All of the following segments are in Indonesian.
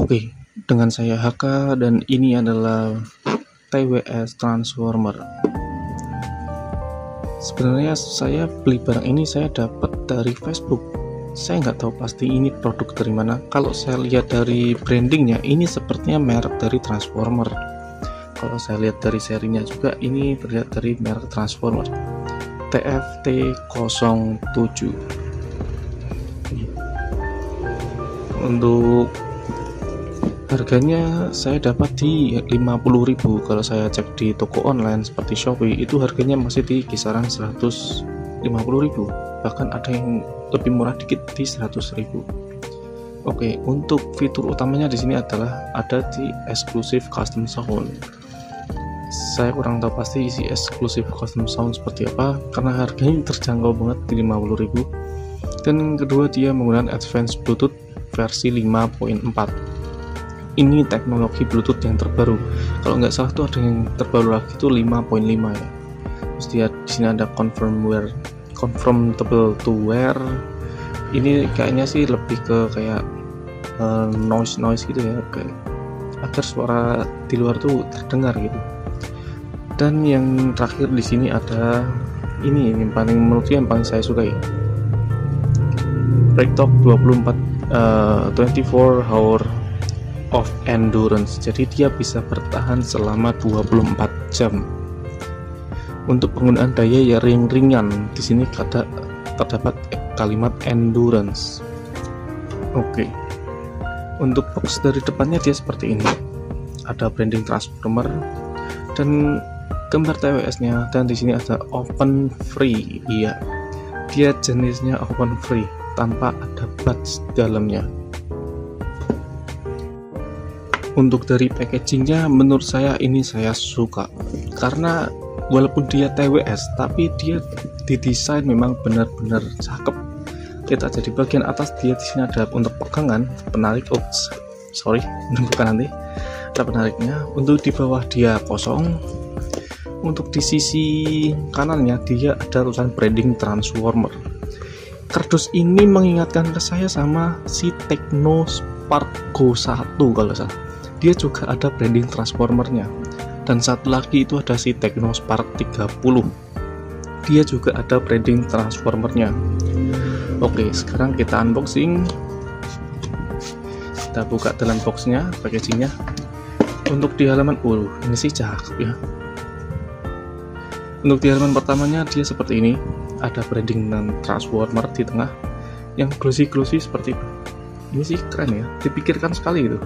Oke, dengan saya HK dan ini adalah TWS Transformer. Sebenarnya saya beli barang ini saya dapat dari Facebook. Saya nggak tahu pasti ini produk dari mana. Kalau saya lihat dari brandingnya, ini sepertinya merek dari Transformer. Kalau saya lihat dari serinya juga, ini terlihat dari merek Transformer TFT07. Untuk harganya saya dapat di 50.000. Kalau saya cek di toko online seperti Shopee, itu harganya masih di kisaran 150.000. Bahkan ada yang lebih murah dikit di 100.000. Oke, untuk fitur utamanya di sini adalah ada di Exclusive Custom Sound. Saya kurang tahu pasti isi Exclusive Custom Sound seperti apa karena harganya terjangkau banget di 50.000. Dan kedua, dia menggunakan Advanced Bluetooth versi 5.4. Ini teknologi Bluetooth yang terbaru. Kalau nggak salah tuh ada yang terbaru lagi itu 5.5 ya. Terus dia di sini ada conformable to wear. Ini kayaknya sih lebih ke kayak noise gitu ya, kayak agar suara di luar tuh terdengar gitu. Dan yang terakhir di sini ada ini yang paling menurut yang paling saya sukai. Breaktalk 24 hour of endurance. Jadi dia bisa bertahan selama 24 jam. Untuk penggunaan daya ya ringan. Di sini terdapat kalimat endurance. Oke. Untuk box dari depannya dia seperti ini. Ada branding Transformer dan gambar TWS-nya, dan di sini ada open free. Iya. Dia jenisnya open free tanpa ada batch dalamnya. Untuk dari packagingnya menurut saya ini saya suka karena walaupun dia TWS tapi dia didesain memang benar-benar cakep. Kita jadi bagian atas dia di sini ada untuk pegangan penarik. Bukan nanti ada penariknya. Untuk di bawah dia kosong. Untuk di sisi kanannya dia ada tulisan branding Transformer. Kardus ini mengingatkan ke saya sama si Tecno Spark Go 1 kalau salah. Dia juga ada branding Transformernya. Dan satu lagi itu ada si Tecno Spark 30. Dia juga ada branding Transformernya. Oke, sekarang kita unboxing. Kita buka dalam boxnya, packagingnya. Untuk di halaman ini sih cakep ya. Untuk di halaman pertamanya dia seperti ini. Ada branding dan Transformer di tengah yang glossy seperti itu. Ini sih keren ya, dipikirkan sekali gitu.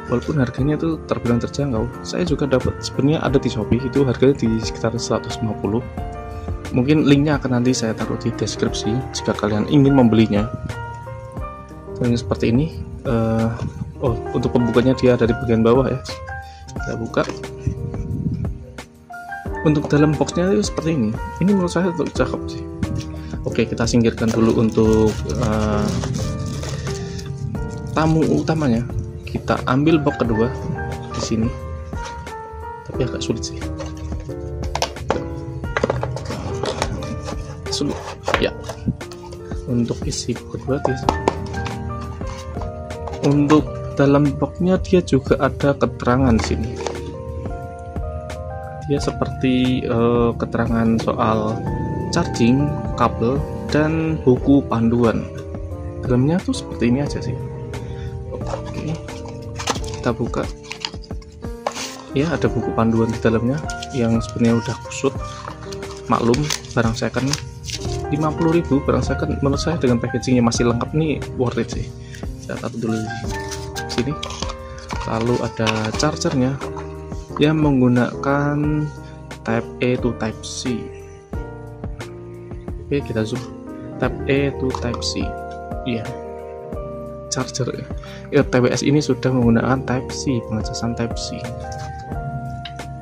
Walaupun harganya itu terbilang terjangkau. Saya juga dapat sebenarnya ada di Shopee, itu harganya di sekitar 150. Mungkin linknya akan nanti saya taruh di deskripsi jika kalian ingin membelinya. Dan seperti ini. Untuk pembukanya dia ada di bagian bawah ya. Kita buka. Untuk dalam boxnya itu seperti ini. Ini menurut saya untuk cakep sih. Oke, kita singkirkan dulu untuk tamu utamanya. Kita ambil box kedua di sini. Tapi agak sulit sih. Sulit. Ya. Untuk isi kedua dia. Untuk dalam boxnya dia juga ada keterangan di sini. Dia seperti keterangan soal charging, kabel, dan buku panduan. Dalamnya tuh seperti ini aja sih. Oke, kita buka. Ya, ada buku panduan di dalamnya yang sebenarnya udah kusut. Maklum, barang second 50.000 barang second menurut saya dengan packagingnya masih lengkap nih, worth it sih. Saya taruh dulu di sini. Lalu ada chargernya yang menggunakan Type A to Type C. Oke, kita zoom. Type A to Type C. Iya. Charger ya. TWS ini sudah menggunakan Type C, pengecasan Type C.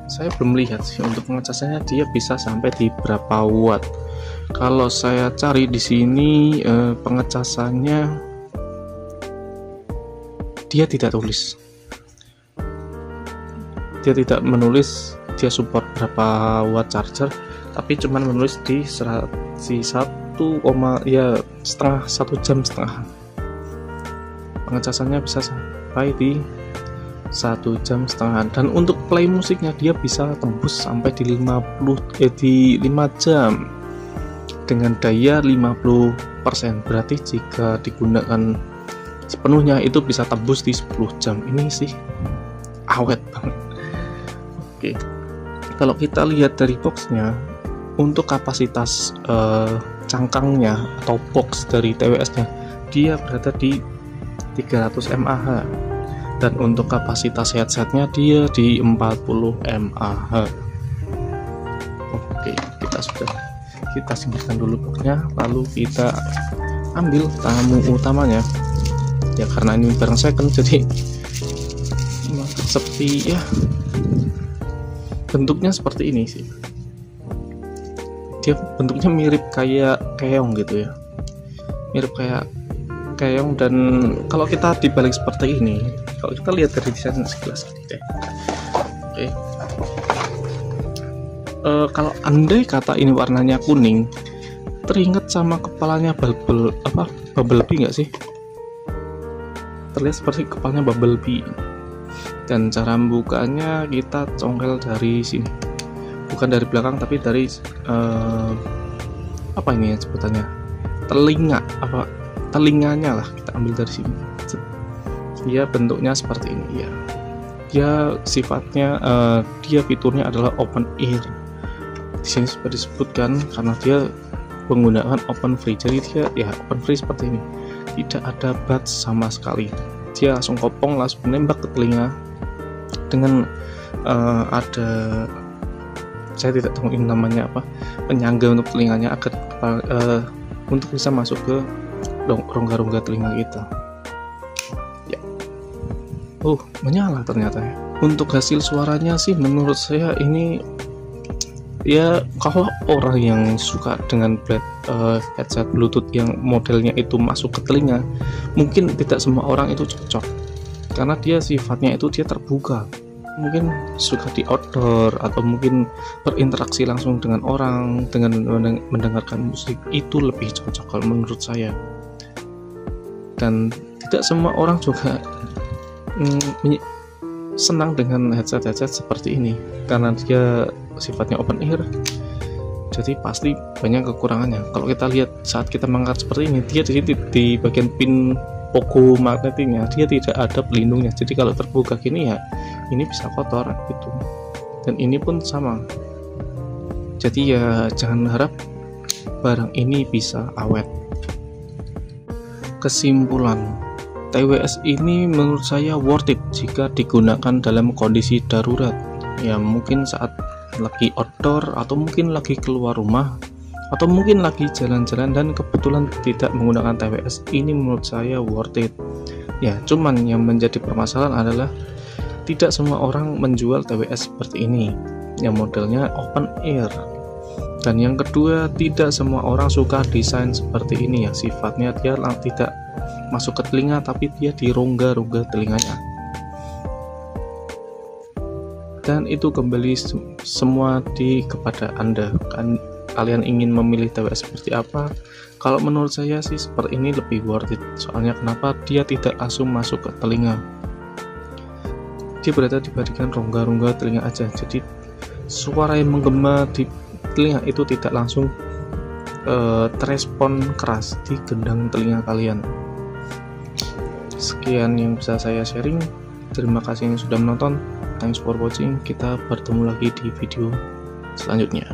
Saya belum lihat sih untuk pengecasannya dia bisa sampai di berapa watt. Kalau saya cari di sini pengecasannya dia tidak tulis. Dia tidak menulis dia support berapa watt charger, tapi cuman menulis di 1 jam setengah. Pengecasannya bisa sampai di 1,5 jam, dan untuk play musiknya dia bisa tembus sampai di 5 jam dengan daya 50%. Berarti jika digunakan sepenuhnya itu bisa tembus di 10 jam. Ini sih awet banget. Oke, kalau kita lihat dari boxnya, untuk kapasitas cangkangnya atau box dari TWS nya dia berada di 300 mAh, dan untuk kapasitas headsetnya dia di 40 mAh. Oke, kita simpan dulu boxnya, lalu kita ambil tamu utamanya ya, karena ini barang second jadi seperti ya, bentuknya seperti ini sih. Dia bentuknya mirip kayak keong gitu ya, mirip kayak keong. Dan kalau kita dibalik seperti ini, kalau kita lihat dari desain sekilas deh, oke. Kalau andai kata ini warnanya kuning, teringat sama kepalanya Bumblebee nggak sih? Terlihat seperti kepalanya Bumblebee. Dan cara membukanya kita congkel dari sini, bukan dari belakang tapi dari apa ini ya sebutannya, telinganya lah, kita ambil dari sini. Dia bentuknya seperti ini ya. Dia sifatnya dia fiturnya adalah open ear. Di sini sudah disebutkan karena dia penggunaan open free, jadi dia ya open free seperti ini, tidak ada buds sama sekali. Dia langsung kopong, langsung menembak ke telinga dengan ada, saya tidak tahu ini namanya apa, penyangga untuk telinganya agar untuk bisa masuk ke rongga-rongga telinga kita ya. Menyala ternyata ya. Untuk hasil suaranya sih menurut saya ini ya, kalau orang yang suka dengan headset Bluetooth yang modelnya itu masuk ke telinga, mungkin tidak semua orang itu cocok karena dia sifatnya itu dia terbuka. Mungkin suka di outdoor atau mungkin berinteraksi langsung dengan orang, dengan mendengarkan musik, itu lebih cocok kalau menurut saya. Dan tidak semua orang juga senang dengan headset seperti ini karena dia sifatnya open ear, jadi pasti banyak kekurangannya. Kalau kita lihat saat kita mengangkat seperti ini, dia di bagian pin pogo magnetiknya dia tidak ada pelindungnya, jadi kalau terbuka gini ya ini bisa kotor gitu. Dan ini pun sama, jadi ya jangan harap barang ini bisa awet. Kesimpulan, TWS ini menurut saya worth it jika digunakan dalam kondisi darurat ya, mungkin saat lagi outdoor atau mungkin lagi keluar rumah atau mungkin lagi jalan-jalan dan kebetulan tidak menggunakan TWS, ini menurut saya worth it ya. Cuman yang menjadi permasalahan adalah tidak semua orang menjual TWS seperti ini yang modelnya open ear, dan yang kedua tidak semua orang suka desain seperti ini ya, sifatnya dia tidak masuk ke telinga tapi dia di rongga-rongga telinganya. Dan itu kembali semua kepada Anda, kan kalian ingin memilih TWS seperti apa. Kalau menurut saya sih seperti ini lebih worth it. Soalnya kenapa? Dia tidak langsung masuk ke telinga, dia berada di bagian rongga-rongga telinga aja, jadi suara yang menggema di telinga itu tidak langsung terespon keras di gendang telinga kalian. Sekian yang bisa saya sharing, terima kasih yang sudah menonton. Thanks for watching. Kita bertemu lagi di video selanjutnya.